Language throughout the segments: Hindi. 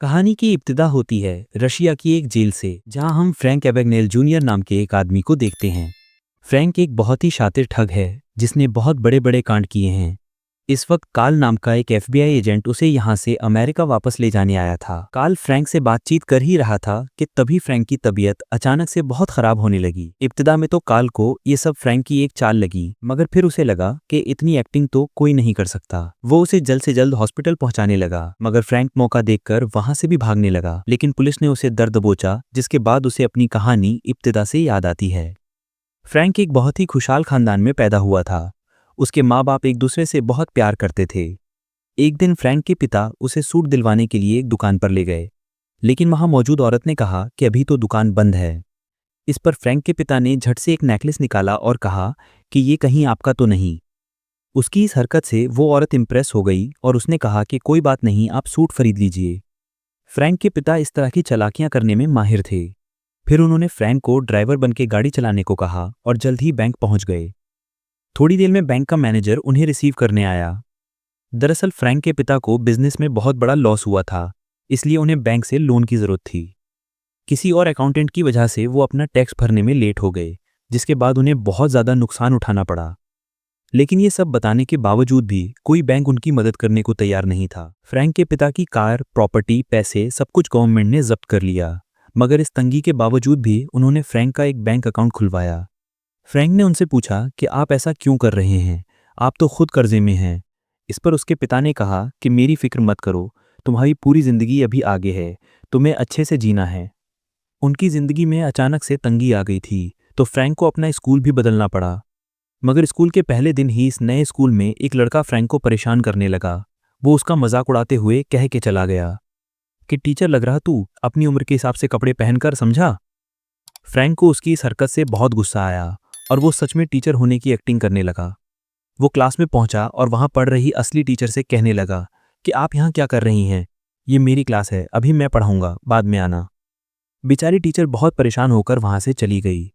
कहानी की इब्तिदा होती है रशिया की एक जेल से, जहां हम फ्रैंक एबेगनेल जूनियर नाम के एक आदमी को देखते हैं। फ्रैंक एक बहुत ही शातिर ठग है जिसने बहुत बड़े बड़े कांड किए हैं। इस वक्त कार्ल नाम का एक एफबीआई एजेंट उसे यहाँ से अमेरिका वापस ले जाने आया था। कार्ल फ्रैंक से बातचीत कर ही रहा था कि तभी फ्रैंक की तबीयत अचानक से बहुत खराब होने लगी। इब्तिदा में तो कार्ल को ये सब फ्रैंक की एक चाल लगी, मगर फिर उसे लगा कि इतनी एक्टिंग तो कोई नहीं कर सकता। वो उसे जल्द से जल्द हॉस्पिटल पहुंचाने लगा, मगर फ्रैंक मौका देखकर वहां से भी भागने लगा। लेकिन पुलिस ने उसे दर दबोचा, जिसके बाद उसे अपनी कहानी इब्तिदा से याद आती है। फ्रैंक एक बहुत ही खुशहाल खानदान में पैदा हुआ था। उसके माँ बाप एक दूसरे से बहुत प्यार करते थे। एक दिन फ्रैंक के पिता उसे सूट दिलवाने के लिए एक दुकान पर ले गए, लेकिन वहां मौजूद औरत ने कहा कि अभी तो दुकान बंद है। इस पर फ्रैंक के पिता ने झट से एक नेकलेस निकाला और कहा कि ये कहीं आपका तो नहीं। उसकी इस हरकत से वो औरत इम्प्रेस हो गई और उसने कहा कि कोई बात नहीं, आप सूट खरीद लीजिए। फ्रैंक के पिता इस तरह की चालाकियां करने में माहिर थे। फिर उन्होंने फ्रैंक को ड्राइवर बनके गाड़ी चलाने को कहा और जल्द ही बैंक पहुंच गए। थोड़ी देर में बैंक का मैनेजर उन्हें रिसीव करने आया। दरअसल फ्रैंक के पिता को बिजनेस में बहुत बड़ा लॉस हुआ था, इसलिए उन्हें बैंक से लोन की जरूरत थी। किसी और अकाउंटेंट की वजह से वो अपना टैक्स भरने में लेट हो गए, जिसके बाद उन्हें बहुत ज़्यादा नुकसान उठाना पड़ा। लेकिन ये सब बताने के बावजूद भी कोई बैंक उनकी मदद करने को तैयार नहीं था। फ्रैंक के पिता की कार, प्रॉपर्टी, पैसे सब कुछ गवर्नमेंट ने जब्त कर लिया, मगर इस तंगी के बावजूद भी उन्होंने फ्रैंक का एक बैंक अकाउंट खुलवाया। फ्रैंक ने उनसे पूछा कि आप ऐसा क्यों कर रहे हैं, आप तो खुद कर्जे में हैं। इस पर उसके पिता ने कहा कि मेरी फिक्र मत करो, तुम्हारी पूरी जिंदगी अभी आगे है, तुम्हें अच्छे से जीना है। उनकी जिंदगी में अचानक से तंगी आ गई थी, तो फ्रैंक को अपना स्कूल भी बदलना पड़ा। मगर स्कूल के पहले दिन ही इस नए स्कूल में एक लड़का फ्रैंक को परेशान करने लगा। वो उसका मजाक उड़ाते हुए कह के चला गया कि टीचर लग रहा तू अपनी उम्र के हिसाब से कपड़े पहनकर, समझा। फ्रैंक को उसकी इस हरकत से बहुत गुस्सा आया और वो सच में टीचर होने की एक्टिंग करने लगा। वो क्लास में पहुंचा और वहां पढ़ रही असली टीचर से कहने लगा कि आप यहाँ क्या कर रही हैं, ये मेरी क्लास है, अभी मैं पढ़ाऊंगा, बाद में आना। बेचारी टीचर बहुत परेशान होकर वहां से चली गई।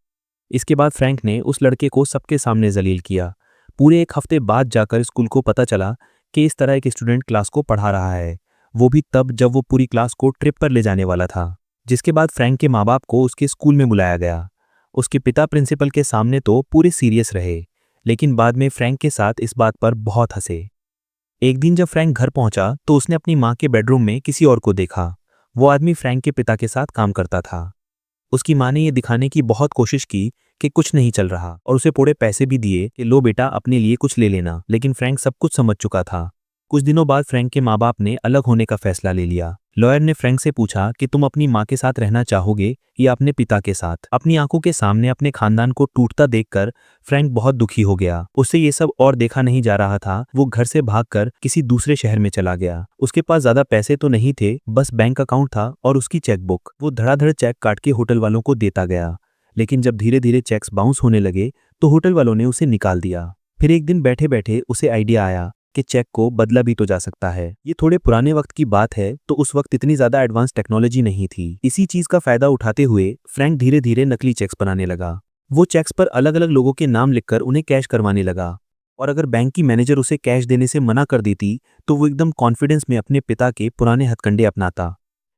इसके बाद फ्रैंक ने उस लड़के को सबके सामने जलील किया। पूरे एक हफ्ते बाद जाकर स्कूल को पता चला कि इस तरह एक स्टूडेंट क्लास को पढ़ा रहा है, वो भी तब जब वो पूरी क्लास को ट्रिप पर ले जाने वाला था। जिसके बाद फ्रैंक के माँ बाप को उसके स्कूल में बुलाया गया। उसके पिता प्रिंसिपल के सामने तो पूरे सीरियस रहे, लेकिन बाद में फ्रैंक के साथ इस बात पर बहुत हंसे। एक दिन जब फ्रैंक घर पहुंचा तो उसने अपनी माँ के बेडरूम में किसी और को देखा। वो आदमी फ्रैंक के पिता के साथ काम करता था। उसकी माँ ने यह दिखाने की बहुत कोशिश की कि कुछ नहीं चल रहा और उसे पूरे पैसे भी दिए कि लो बेटा, अपने लिए कुछ ले लेना, लेकिन फ्रैंक सब कुछ समझ चुका था। कुछ दिनों बाद फ्रैंक के माँ बाप ने अलग होने का फैसला ले लिया। लॉयर ने फ्रैंक से पूछा कि तुम अपनी माँ के साथ रहना चाहोगे या अपने पिता के साथ। अपनी आंखों के सामने अपने खानदान को टूटता देखकर फ्रैंक बहुत दुखी हो गया। उससे ये सब और देखा नहीं जा रहा था। वो घर से भागकर किसी दूसरे शहर में चला गया। उसके पास ज्यादा पैसे तो नहीं थे, बस बैंक अकाउंट था और उसकी चेकबुक। वो धड़ाधड़ चेक काट के होटल वालों को देता गया, लेकिन जब धीरे धीरे चेक्स बाउंस होने लगे तो होटल वालों ने उसे निकाल दिया। फिर एक दिन बैठे बैठे उसे आइडिया आया कि चेक को बदला भी तो जा सकता है। ये थोड़े पुराने वक्त की बात है, तो उस वक्त इतनी ज्यादा एडवांस टेक्नोलॉजी नहीं थी। इसी चीज का फायदा उठाते हुए फ्रैंक धीरे धीरे नकली चेक्स बनाने लगा। वो चेक्स पर अलग अलग लोगों के नाम लिखकर उन्हें कैश करवाने लगा, और अगर बैंक की मैनेजर उसे कैश देने से मना कर देती तो वो एकदम कॉन्फिडेंस में अपने पिता के पुराने हथकंडे अपनाता,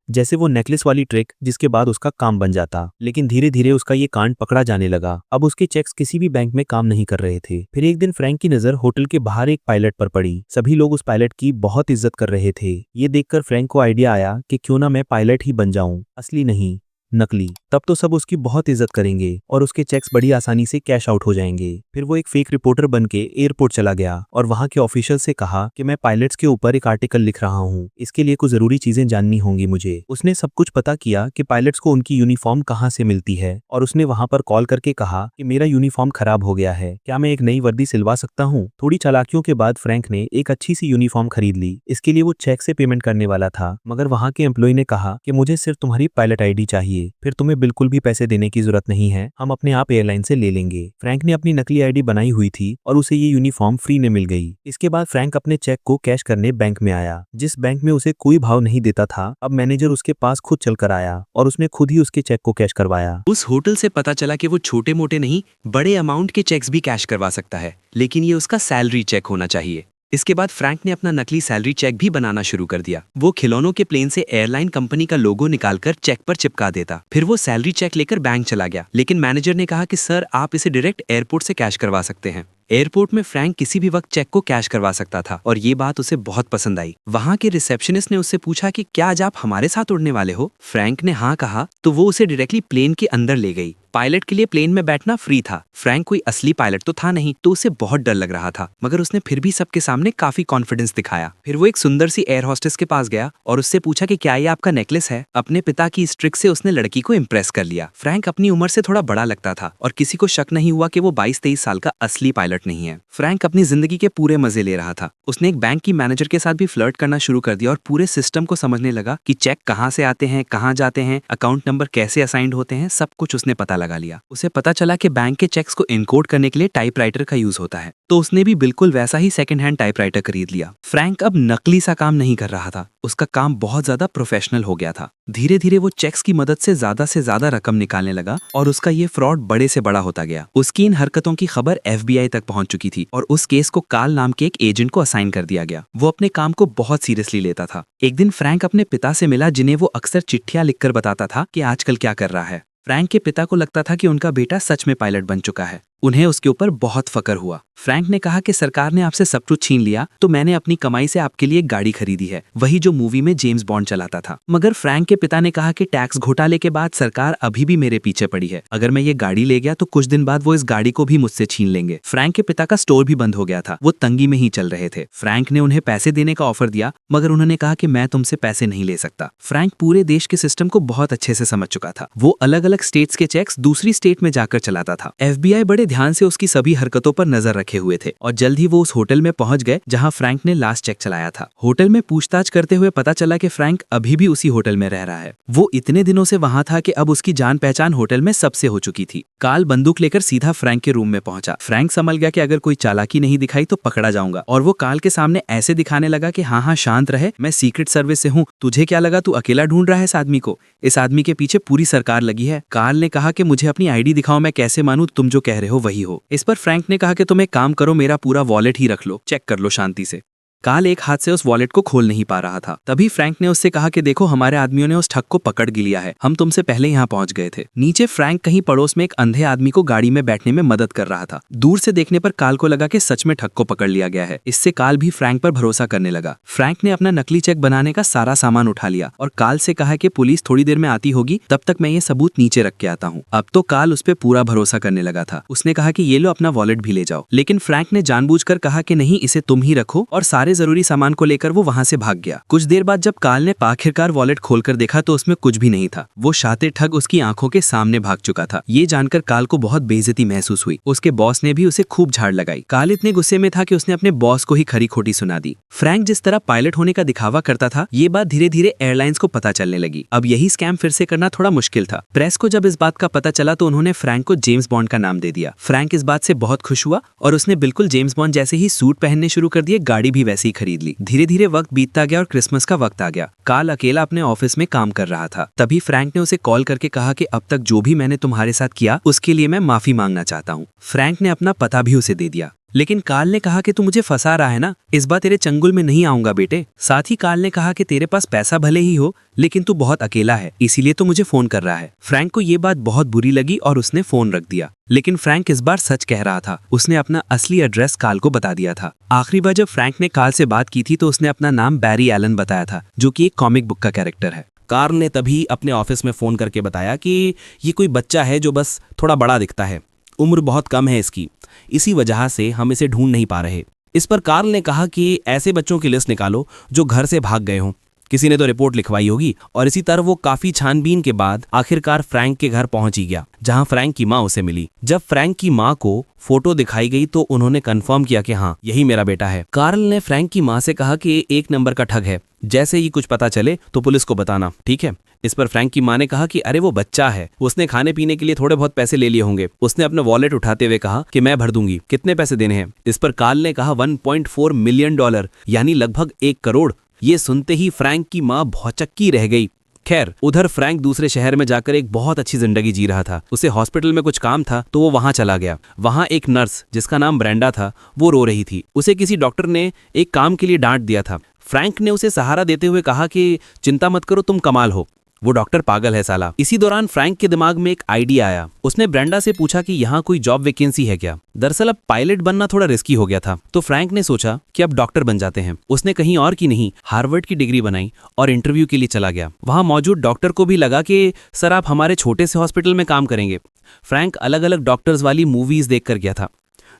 जैसे वो नेकलेस वाली ट्रिक, जिसके बाद उसका काम बन जाता। लेकिन धीरे धीरे उसका ये कांड पकड़ा जाने लगा। अब उसके चेक्स किसी भी बैंक में काम नहीं कर रहे थे। फिर एक दिन फ्रैंक की नजर होटल के बाहर एक पायलट पर पड़ी। सभी लोग उस पायलट की बहुत इज्जत कर रहे थे। ये देखकर फ्रैंक को आइडिया आया कि क्यों ना मैं पायलट ही बन जाऊं, असली नहीं, नकली। तब तो सब उसकी बहुत इज्जत करेंगे और उसके चेक्स बड़ी आसानी से कैश आउट हो जाएंगे। फिर वो एक फेक रिपोर्टर बनके एयरपोर्ट चला गया और वहां के ऑफिशियल से कहा कि मैं पायलट्स के ऊपर एक आर्टिकल लिख रहा हूँ, इसके लिए कुछ जरूरी चीजें जाननी होंगी मुझे। उसने सब कुछ पता किया कि पायलट्स को उनकी यूनिफॉर्म कहाँ से मिलती है, और उसने वहां पर कॉल करके कहा कि मेरा यूनिफॉर्म खराब हो गया है, क्या मैं एक नई वर्दी सिलवा सकता हूँ। थोड़ी चालाकियों के बाद फ्रैंक ने एक अच्छी सी यूनिफॉर्म खरीद ली। इसके लिए वो चेक से पेमेंट करने वाला था, मगर वहां के एम्प्लॉय ने कहा कि मुझे सिर्फ तुम्हारी पायलट आईडी चाहिए, फिर तुम्हें बिल्कुल भी पैसे देने की जरूरत नहीं है, हम अपने आप एयरलाइन से ले लेंगे। फ्रैंक ने अपनी नकली आईडी बनाई हुई थी और उसे ये यूनिफॉर्म फ्री में मिल गई। इसके बाद फ्रैंक अपने चेक को कैश करने बैंक में आया। जिस बैंक में उसे कोई भाव नहीं देता था, अब मैनेजर उसके पास खुद चलकर आया और उसने खुद ही उसके चेक को कैश करवाया। उस होटल से पता चला कि वो छोटे मोटे नहीं, बड़े अमाउंट के चेक्स भी कैश करवा सकता है, लेकिन ये उसका सैलरी चेक होना चाहिए। इसके बाद फ्रैंक ने अपना नकली सैलरी चेक भी बनाना शुरू कर दिया। वो खिलौनों के प्लेन से एयरलाइन कंपनी का लोगो निकालकर चेक पर चिपका देता। फिर वो सैलरी चेक लेकर बैंक चला गया, लेकिन मैनेजर ने कहा कि सर, आप इसे डायरेक्ट एयरपोर्ट से कैश करवा सकते हैं। एयरपोर्ट में फ्रैंक किसी भी वक्त चेक को कैश करवा सकता था और ये बात उसे बहुत पसंद आई। वहां के रिसेप्शनिस्ट ने उससे पूछा कि क्या आज आप हमारे साथ उड़ने वाले हो? फ्रैंक ने हाँ कहा तो वो उसे डायरेक्टली प्लेन के अंदर ले गई। पायलट के लिए प्लेन में बैठना फ्री था। फ्रैंक कोई असली पायलट तो था नहीं, तो उसे बहुत डर लग रहा था, मगर उसने फिर भी सबके सामने काफी कॉन्फिडेंस दिखाया। फिर वो एक सुंदर सी एयर होस्टेस के पास गया और उससे पूछा कि क्या ये आपका नेकलेस है? अपने पिता की इस ट्रिक से उसने लड़की को इम्प्रेस कर लिया। फ्रैंक अपनी उम्र से थोड़ा बड़ा लगता था और किसी को शक नहीं हुआ कि वो 22-23 साल का असली पायलट नहीं है। फ्रैंक अपनी जिंदगी के पूरे मजे ले रहा था। उसने एक बैंक की मैनेजर के साथ भी फ्लर्ट करना शुरू कर दिया और पूरे सिस्टम को समझने लगा कि चेक कहाँ से आते हैं, कहाँ जाते हैं, अकाउंट नंबर कैसे असाइंड होते हैं, सब कुछ उसने पता लगा लिया। उसे पता चला कि बैंक के चेक्स को इनकोड करने के लिए टाइपराइटर का यूज होता है, तो उसने भी बिल्कुल वैसा ही सेकंड हैंड टाइपराइटर खरीद लिया। फ्रैंक अब नकली सा काम नहीं कर रहा था, उसका काम बहुत ज्यादा प्रोफेशनल हो गया था। धीरे धीरे वो चेक्स की मदद से ज्यादा रकम निकालने लगा और उसका ये फ्रॉड बड़े से बड़ा होता गया। उसकी इन हरकतों की खबर FBI तक पहुंच चुकी थी और उस केस को कार्ल नाम के एक एजेंट को असाइन कर दिया गया। वो अपने काम को बहुत सीरियसली लेता था। एक दिन फ्रैंक अपने पिता से मिला, जिन्हें वो अक्सर चिट्ठियां लिखकर बताता था कि आजकल क्या कर रहा है। फ्रैंक के पिता को लगता था कि उनका बेटा सच में पायलट बन चुका है। उन्हें उसके ऊपर बहुत फकर हुआ। फ्रैंक ने कहा कि सरकार ने आपसे सब कुछ छीन लिया, तो मैंने अपनी कमाई से आपके लिए एक गाड़ी खरीदी है, वही जो मूवी में जेम्स बॉन्ड चलाता था। मगर फ्रैंक के पिता ने कहा कि टैक्स घोटाले के बाद सरकार अभी भी मेरे पीछे पड़ी है। अगर मैं ये गाड़ी ले गया तो कुछ दिन बाद वो इस गाड़ी को भी मुझसे छीन लेंगे। फ्रैंक के पिता का स्टोर भी बंद हो गया था, वो तंगी में ही चल रहे थे। फ्रैंक ने उन्हें पैसे देने का ऑफर दिया, मगर उन्होंने कहा कि मैं तुमसे पैसे नहीं ले सकता। फ्रैंक पूरे देश के सिस्टम को बहुत अच्छे से समझ चुका था। वो अलग अलग स्टेट्स के चेक्स दूसरी स्टेट में जाकर चलाता था। FBI बड़े ध्यान से उसकी सभी हरकतों पर नजर रखे हुए थे और जल्द ही वो उस होटल में पहुंच गए जहां फ्रैंक ने लास्ट चेक चलाया था। होटल में पूछताछ करते हुए पता चला कि फ्रैंक अभी भी उसी होटल में रह रहा है। वो इतने दिनों से वहां था कि अब उसकी जान पहचान होटल में सबसे हो चुकी थी। कार्ल बंदूक लेकर सीधा फ्रैंक के रूम में पहुंचा। फ्रैंक समझ गया कि अगर कोई चालाकी नहीं दिखाई तो पकड़ा जाऊंगा, और वो कार्ल के सामने ऐसे दिखाने लगा कि हाँ शांत रहे, मैं सीक्रेट सर्विस से हूँ, तुझे क्या लगा तू अकेला ढूंढ रहा है इस आदमी को? इस आदमी के पीछे पूरी सरकार लगी है। कार्ल ने कहा कि मुझे अपनी ID दिखाओ, मैं कैसे मानूं तुम जो कह रहे हो वही हो। इस पर फ्रैंक ने कहा कि तुम एक काम करो, मेरा पूरा वॉलेट ही रख लो, चेक कर लो शांति से। कार्ल एक हाथ से उस वॉलेट को खोल नहीं पा रहा था। तभी फ्रैंक ने उससे कहा कि देखो, हमारे आदमियों ने उस ठग को पकड़ लिया है, हम तुमसे पहले यहाँ पहुंच गए थे। नीचे फ्रैंक कहीं पड़ोस में एक अंधे आदमी को गाड़ी में बैठने में मदद कर रहा था। दूर से देखने पर कार्ल को लगा कि सच में ठग को पकड़ लिया गया है। इससे कार्ल भी फ्रैंक पर भरोसा करने लगा। फ्रैंक ने अपना नकली चेक बनाने का सारा सामान उठा लिया और कार्ल से कहा कि पुलिस थोड़ी देर में आती होगी, तब तक मैं ये सबूत नीचे रख के आता हूँ। अब तो कार्ल उस पर पूरा भरोसा करने लगा था। उसने कहा कि ये लो, अपना वॉलेट भी ले जाओ, लेकिन फ्रैंक ने जानबूझकर कहा कि नहीं, इसे तुम ही रखो, और सारे जरूरी सामान को लेकर वो वहां से भाग गया। कुछ देर बाद जब कार्ल ने आखिरकार वॉलेट खोलकर देखा तो उसमें कुछ भी नहीं था। वो शातिर ठग उसकी आंखों के सामने भाग चुका था। ये जानकर कार्ल को बहुत बेइज्जती महसूस हुई। उसके बॉस ने भी उसे खूब झाड़ लगाई। कार्ल इतने गुस्से में था कि उसने अपने बॉस को ही खरी खोटी सुना दी। फ्रैंक जिस तरह पायलट होने का दिखावा करता था, ये बात धीरे धीरे एयरलाइंस को पता चलने लगी। अब यही स्कैम फिर से करना थोड़ा मुश्किल था। प्रेस को जब इस बात का पता चला तो उन्होंने फ्रैंक को जेम्स बॉन्ड का नाम दे दिया। फ्रैंक इस बात से बहुत खुश हुआ और उसने बिल्कुल जेम्स बॉन्ड जैसे ही सूट पहनने शुरू कर दिए, गाड़ी भी वैसे ही खरीद ली। धीरे धीरे वक्त बीतता गया और क्रिसमस का वक्त आ गया। कार्ल अकेला अपने ऑफिस में काम कर रहा था। तभी फ्रैंक ने उसे कॉल करके कहा कि अब तक जो भी मैंने तुम्हारे साथ किया उसके लिए मैं माफी मांगना चाहता हूँ। फ्रैंक ने अपना पता भी उसे दे दिया, लेकिन कार्ल ने कहा कि तू मुझे फंसा रहा है ना, इस बार तेरे चंगुल में नहीं आऊंगा बेटे। साथ ही कार्ल ने कहा कि तेरे पास पैसा भले ही हो, लेकिन तू बहुत अकेला है, इसीलिए तो मुझे फोन कर रहा है। फ्रैंक को ये बात बहुत बुरी लगी और उसने फोन रख दिया। लेकिन फ्रैंक इस बार सच कह रहा था। उसने अपना असली एड्रेस कार्ल को बता दिया था। आखिरी बार जब फ्रैंक ने कार्ल से बात की थी तो उसने अपना नाम बैरी एलन बताया था, जो कि एक कॉमिक बुक का कैरेक्टर है। कार्ल ने तभी अपने ऑफिस में फोन करके बताया कि ये कोई बच्चा है जो बस थोड़ा बड़ा दिखता है, उम्र बहुत कम है इसकी, इसी वजह से हम इसे ढूंढ नहीं पा रहे। इस पर कार्ल ने कहा कि ऐसे बच्चों की लिस्ट निकालो जो घर से भाग गए हों, किसी ने तो रिपोर्ट लिखवाई होगी। और इसी तरह वो काफी छानबीन के बाद आखिरकार फ्रैंक के घर पहुंच ही गया, जहां फ्रैंक की माँ उसे मिली। जब फ्रैंक की माँ को फोटो दिखाई गई तो उन्होंने कंफर्म किया कि हाँ, यही मेरा बेटा है। कार्ल ने फ्रैंक की माँ से कहा कि एक नंबर का ठग है, जैसे ही कुछ पता चले तो पुलिस को बताना, ठीक है? इस पर फ्रैंक की माँ ने कहा कि अरे वो बच्चा है, उसने खाने पीने के लिए थोड़े बहुत पैसे ले लिए होंगे। उसने अपना वॉलेट उठाते हुए कहा कि मैं भर दूंगी, कितने पैसे देने हैं? इस पर कार्ल ने कहा $1.4 मिलियन, यानी लगभग 1 करोड़। ये सुनते ही फ्रैंक की माँ भौचक्की रह गई। खैर, उधर फ्रैंक दूसरे शहर में जाकर एक बहुत अच्छी जिंदगी जी रहा था। उसे हॉस्पिटल में कुछ काम था तो वो वहां चला गया। वहां एक नर्स जिसका नाम ब्रेंडा था वो रो रही थी। उसे किसी डॉक्टर ने एक काम के लिए डांट दिया था। फ्रैंक ने उसे सहारा देते हुए कहा कि चिंता मत करो, तुम कमाल हो, वो डॉक्टर पागल है साला। इसी दौरान फ्रैंक के दिमाग में एक आइडिया आया। उसने ब्रेंडा से पूछा कि यहाँ कोई जॉब वैकेंसी है क्या। दरअसल अब पायलट बनना थोड़ा रिस्की हो गया था, तो फ्रैंक ने सोचा कि अब डॉक्टर बन जाते हैं। उसने कहीं और की नहीं, हार्वर्ड की डिग्री बनाई और इंटरव्यू के लिए चला गया। वहां मौजूद डॉक्टर को भी लगा कि सर आप हमारे छोटे से हॉस्पिटल में काम करेंगे। फ्रैंक अलग अलग डॉक्टर्स वाली मूवीज देख कर गया था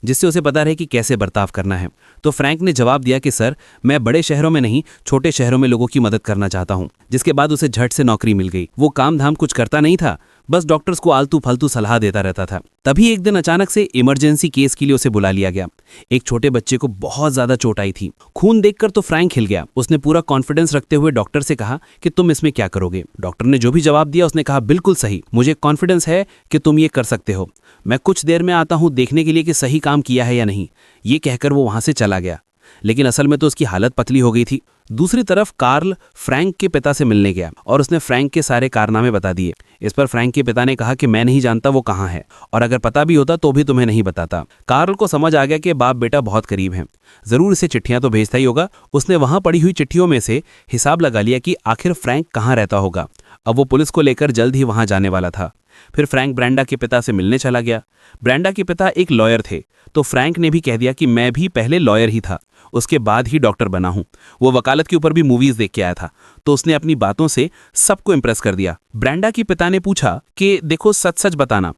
जिससे उसे पता रहे कि कैसे बर्ताव करना है। तो फ्रैंक ने जवाब दिया कि सर मैं बड़े शहरों में नहीं, छोटे शहरों में लोगों की मदद करना चाहता हूं। जिसके बाद उसे झट से नौकरी मिल गई। वो काम धाम कुछ करता नहीं था, बस डॉक्टर्स को आलतू फालतू सलाह देता रहता था। तभी एक दिन अचानक से इमरजेंसी केस के लिए उसे बुला लिया गया। एक छोटे बच्चे को बहुत ज्यादा चोट आई थी। खून देखकर तो फ्रैंक हिल गया। उसने पूरा कॉन्फिडेंस रखते हुए डॉक्टर से कहा कि तुम इसमें क्या करोगे। डॉक्टर ने जो भी जवाब दिया उसने कहा बिल्कुल सही, मुझे कॉन्फिडेंस है कि तुम ये कर सकते हो। मैं कुछ देर में आता हूं देखने के लिए कि सही काम किया है या नहीं। ये कहकर वो वहां से चला गया। लेकिन असल में तो उसकी हालत पतली हो गई थी। दूसरी तरफ कार्ल फ्रैंक के पिता से मिलने गया और उसने फ्रैंक के सारे कारनामे बता दिए। इस पर फ्रैंक के पिता ने कहा कि मैं नहीं जानता वो कहाँ है और अगर पता भी होता तो भी तुम्हें नहीं बताता। कार्ल को समझ आ गया कि बाप बेटा बहुत करीब हैं, जरूर इसे चिट्ठियां तो भेजता ही होगा। उसने वहां पड़ी हुई चिट्ठियों में से हिसाब लगा लिया कि आखिर फ्रैंक कहाँ रहता होगा। अब वो पुलिस को लेकर जल्द ही वहां जाने वाला था। फिर फ्रैंक ब्रेंडा के पिता से मिलने चला गया। ब्रेंडा के पिता एक लॉयर थे, तो फ्रैंक ने भी कह दिया कि मैं भी पहले लॉयर ही था, उसके बाद ही डॉक्टर बना हूं। वो वकालत के ऊपर भी मूवीज देख के आया था, तो उसने अपनी बातों से सबको इंप्रेस कर दिया। ब्रेंडा के पिता ने पूछा कि देखो सच सच बताना,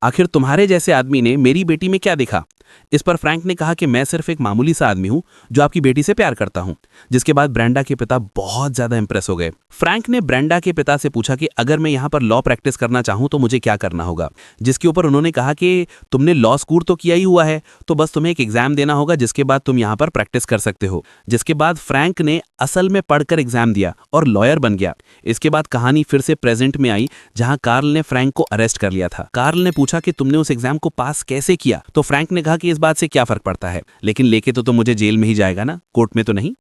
आखिर तुम्हारे जैसे आदमी ने मेरी बेटी में क्या देखा। इस पर फ्रैंक ने कहा कि मैं सिर्फ एक मामूली सा आदमी हूं जो आपकी बेटी से प्यार करता हूं। जिसके बाद ब्रेंडा के पिता बहुत ज्यादा इंप्रेस हो गए। फ्रैंक ने ब्रेंडा के पिता से पूछा कि अगर मैं यहां पर लॉ प्रैक्टिस करना चाहूं तो मुझे क्या करना होगा। जिसके ऊपर उन्होंने कहा कि तुमने लॉ स्कूल तो किया ही हुआ है, तो बस तुम्हें एक एग्जाम देना होगा, जिसके बाद तुम यहां पर प्रैक्टिस कर सकते हो। जिसके बाद फ्रैंक ने असल में पढ़कर एग्जाम दिया और लॉयर बन गया। इसके बाद कहानी फिर से प्रेजेंट में आई, जहां कार्ल ने फ्रैंक को अरेस्ट कर लिया था। कार्ल ने पूछा कि तुमने उस एग्जाम को पास कैसे किया, तो फ्रैंक ने कहा कि इस बात से क्या फर्क पड़ता है, लेकिन लेके तो मुझे जेल में ही जाएगा ना, कोर्ट में तो नहीं।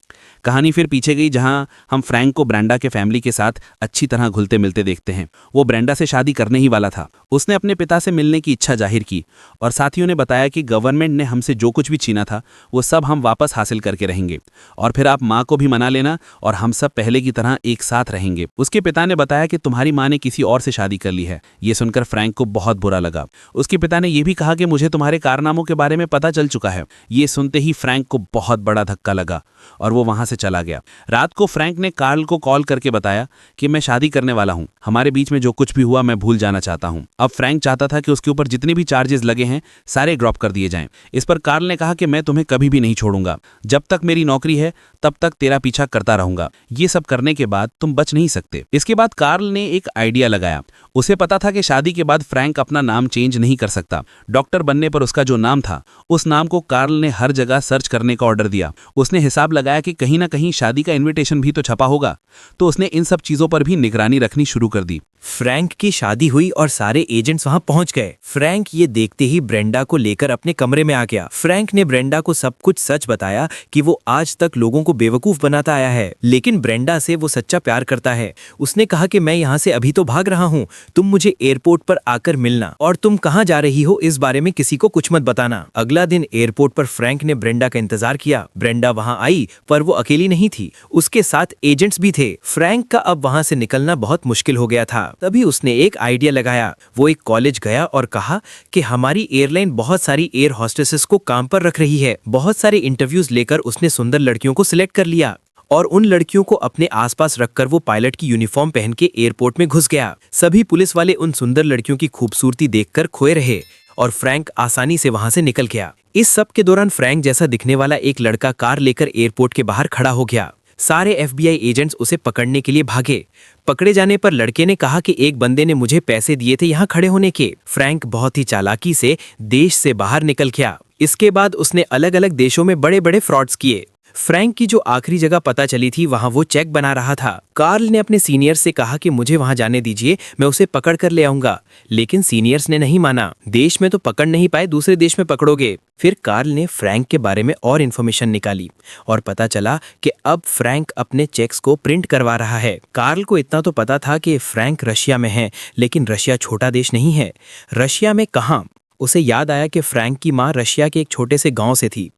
कहानी फिर पीछे गई, जहां हम फ्रैंक को ब्रेंडा के फैमिली के साथ अच्छी तरह घुलते मिलते देखते हैं। वो ब्रेंडा से शादी करने ही वाला था। उसने अपने पिता से मिलने की इच्छा जाहिर की और साथियों ने बताया कि गवर्नमेंट ने हमसे जो कुछ भी छीना था वो सब हम वापस हासिल करके रहेंगे, और फिर आप माँ को भी मना लेना और हम सब पहले की तरह एक साथ रहेंगे। उसके पिता ने बताया कि तुम्हारी माँ ने किसी और से शादी कर ली है। ये सुनकर फ्रैंक को बहुत बुरा लगा। उसके पिता ने यह भी कहा कि मुझे तुम्हारे कारनामों के बारे में पता चल चुका है। ये सुनते ही फ्रैंक को बहुत बड़ा धक्का लगा और वो वहां से चला गया। रात को फ्रैंक ने कार्ल को कॉल करके बताया कि मैं शादी करने वाला हूं, हमारे बीच में जो कुछ भी हुआ मैं भूल जाना चाहता हूं। अब फ्रैंक चाहता था कि उसके ऊपर जितने भी चार्जेस लगे हैं सारे ड्रॉप कर दिए जाएं। इस पर कार्ल ने कहा कि मैं तुम्हें कभी भी नहीं छोड़ूंगा, जब तक मेरी नौकरी है तब तक तेरा पीछा करता रहूंगा। ये सब करने के बाद तुम बच नहीं सकते। इसके बाद कार्ल ने एक आइडिया लगाया। उसे पता था कि शादी के बाद फ्रैंक अपना नाम चेंज नहीं कर सकता। डॉक्टर बनने पर उसका जो नाम था उस नाम को कार्ल ने हर जगह सर्च करने का ऑर्डर दिया। उसने हिसाब लगाया कि कहीं ना कहीं शादी का इनविटेशन भी तो छपा होगा, तो उसने इन सब चीजों पर भी निगरानी रखनी शुरू कर दी। फ्रैंक की शादी हुई और सारे एजेंट्स वहां पहुंच गए। फ्रैंक ये देखते ही ब्रेंडा को लेकर अपने कमरे में आ गया। फ्रैंक ने ब्रेंडा को सब कुछ सच बताया कि वो आज तक लोगों को बेवकूफ बनाता आया है, लेकिन ब्रेंडा से वो सच्चा प्यार करता है। उसने कहा कि मैं यहाँ से अभी तो भाग रहा हूँ, तुम मुझे एयरपोर्ट पर आकर मिलना, और तुम कहाँ जा रही हो इस बारे में किसी को कुछ मत बताना। अगला दिन एयरपोर्ट पर फ्रैंक ने ब्रेंडा का इंतजार किया। ब्रेंडा वहां आई पर वो अकेली नहीं थी, उसके साथ एजेंट्स भी थे। फ्रैंक का अब वहां से निकलना बहुत मुश्किल हो गया था। तभी उसने एक आइडिया लगाया। वो एक कॉलेज गया और कहा कि हमारी एयरलाइन बहुत सारी एयर हॉस्टेसेस को काम पर रख रही है। बहुत सारे इंटरव्यूज लेकर उसने सुंदर लड़कियों को सिलेक्ट कर लिया और उन लड़कियों को अपने आसपास रखकर वो पायलट की यूनिफॉर्म पहन के एयरपोर्ट में घुस गया। सभी पुलिस वाले उन सुंदर लड़कियों की खूबसूरती देखकर खोए रहे और फ्रैंक आसानी से वहां से निकल गया। इस सब के दौरान फ्रैंक जैसा दिखने वाला एक लड़का कार लेकर एयरपोर्ट के बाहर खड़ा हो गया। सारे FBI एजेंट्स उसे पकड़ने के लिए भागे। पकड़े जाने पर लड़के ने कहा कि एक बंदे ने मुझे पैसे दिए थे यहाँ खड़े होने के। फ्रैंक बहुत ही चालाकी से देश से बाहर निकल गया। इसके बाद उसने अलग अलग देशों में बड़े बड़े फ्रॉड्स किए। फ्रैंक की जो आखिरी जगह पता चली थी वहां वो चेक बना रहा था। कार्ल ने अपने सीनियर्स से कहा कि मुझे वहां जाने दीजिए, मैं उसे पकड़ कर ले आऊंगा, लेकिन सीनियर्स ने नहीं माना। देश में तो पकड़ नहीं पाए, दूसरे देश में पकड़ोगे। फिर कार्ल ने फ्रैंक के बारे में और इन्फॉर्मेशन निकाली और पता चला कि अब फ्रैंक अपने चेक्स को प्रिंट करवा रहा है। कार्ल को इतना तो पता था कि फ्रैंक रशिया में है, लेकिन रशिया छोटा देश नहीं है। रशिया में कहाँ? उसे याद आया कि फ्रैंक की माँ रशिया के एक छोटे से गांव से थी।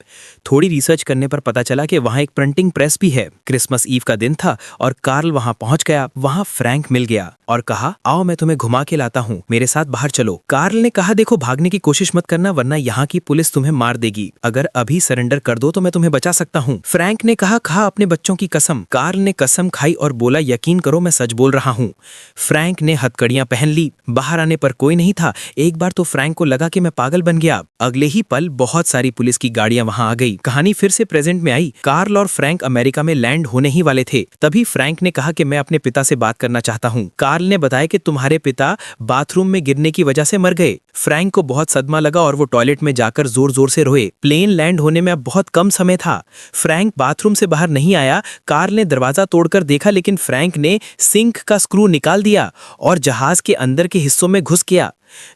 थोड़ी रिसर्च करने पर पता चला कि वहाँ एक प्रिंटिंग प्रेस भी है। क्रिसमस ईव का दिन था और कार्ल वहाँ पहुँच गया। वहाँ फ्रैंक मिल गया और कहा, आओ मैं तुम्हें घुमा के लाता हूँ, मेरे साथ बाहर चलो। कार्ल ने कहा, देखो भागने की कोशिश मत करना, वरना यहाँ की पुलिस तुम्हें मार देगी। अगर अभी सरेंडर कर दो तो मैं तुम्हें बचा सकता हूँ। फ्रैंक ने कहा, खा अपने बच्चों की कसम। कार्ल ने कसम खाई और बोला, यकीन करो मैं सच बोल रहा हूँ। फ्रैंक ने हथकड़ियां पहन ली। बाहर आने पर कोई नहीं था। एक बार तो फ्रैंक को लगा कि मैं पागल बन गया। अगले ही पल बहुत सारी पुलिस की गाड़ियां वहां आ गई। कहानी फिर से प्रेजेंट में आई। कार्ल और फ्रैंक अमेरिका में लैंड होने ही वाले थे। तभी फ्रैंक ने कहा कि मैं अपने पिता से बात करना चाहता हूं। कार्ल ने बताया कि तुम्हारे पिता बाथरूम में गिरने की वजह से मर गए। फ्रैंक को बहुत सदमा लगा और वो टॉयलेट में जाकर जोर जोर से रोए। प्लेन लैंड होने में अब बहुत कम समय था। फ्रैंक बाथरूम से बाहर नहीं आया। कार्ल ने दरवाजा तोड़कर देखा, लेकिन फ्रैंक ने सिंक का स्क्रू निकाल दिया और जहाज के अंदर के हिस्सों में घुस गया।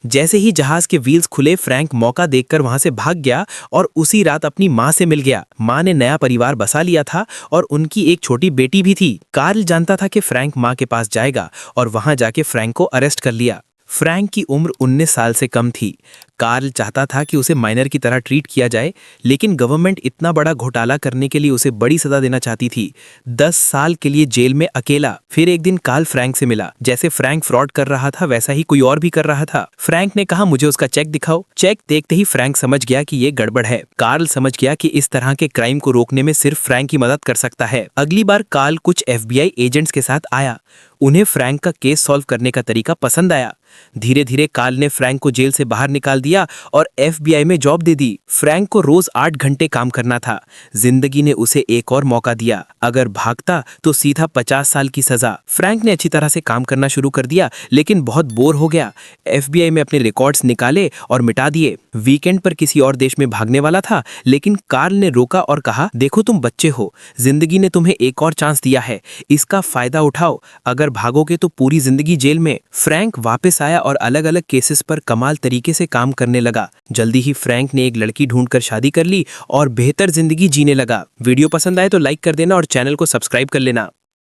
जैसे ही जहाज के व्हील्स खुले, फ्रैंक मौका देखकर वहां से भाग गया और उसी रात अपनी मां से मिल गया। मां ने नया परिवार बसा लिया था और उनकी एक छोटी बेटी भी थी। कार्ल जानता था कि फ्रैंक मां के पास जाएगा और वहां जाके फ्रैंक को अरेस्ट कर लिया। फ्रैंक की उम्र 19 साल से कम थी। कार्ल चाहता था कि उसे माइनर की तरह ट्रीट किया जाए, लेकिन गवर्नमेंट इतना बड़ा घोटाला करने के लिए उसे बड़ी सजा देना चाहती थी। 10 साल के लिए जेल में अकेला। फिर एक दिन कार्ल फ्रैंक से मिला। जैसे फ्रैंक फ्रॉड कर रहा था वैसा ही कोई और भी कर रहा था। फ्रैंक ने कहा, मुझे उसका चेक दिखाओ। चेक देखते ही फ्रैंक समझ गया कि ये गड़बड़ है। कार्ल समझ गया कि इस तरह के क्राइम को रोकने में सिर्फ फ्रैंक ही मदद कर सकता है। अगली बार कार्ल कुछ FBI एजेंट्स के साथ आया। उन्हें फ्रैंक का केस सॉल्व करने का तरीका पसंद आया। धीरे धीरे कार्ल ने फ्रैंक को जेल से बाहर निकाल दिया और FBI में जॉब दे दी। फ्रैंक को रोज 8 घंटे काम करना था। जिंदगी ने उसे एक और मौका दिया। अगर भागता तो सीधा 50 साल की सजा। फ्रैंक ने अच्छी तरह से काम करना शुरू कर दिया, लेकिन बहुत बोर हो गया। FBI में अपने रिकॉर्ड्स निकाले और मिटा दिए। वीकेंड पर किसी और देश में भागने वाला था, लेकिन कार्ल ने रोका और कहा, देखो तुम बच्चे हो, जिंदगी ने तुम्हें एक और चांस दिया है, इसका फायदा उठाओ। अगर भागोगे तो पूरी जिंदगी जेल में। फ्रैंक वापस आया और अलग अलग केसेस पर कमाल तरीके से काम करने लगा। जल्दी ही फ्रैंक ने एक लड़की ढूंढकर शादी कर ली और बेहतर जिंदगी जीने लगा। वीडियो पसंद आए तो लाइक कर देना और चैनल को सब्सक्राइब कर लेना।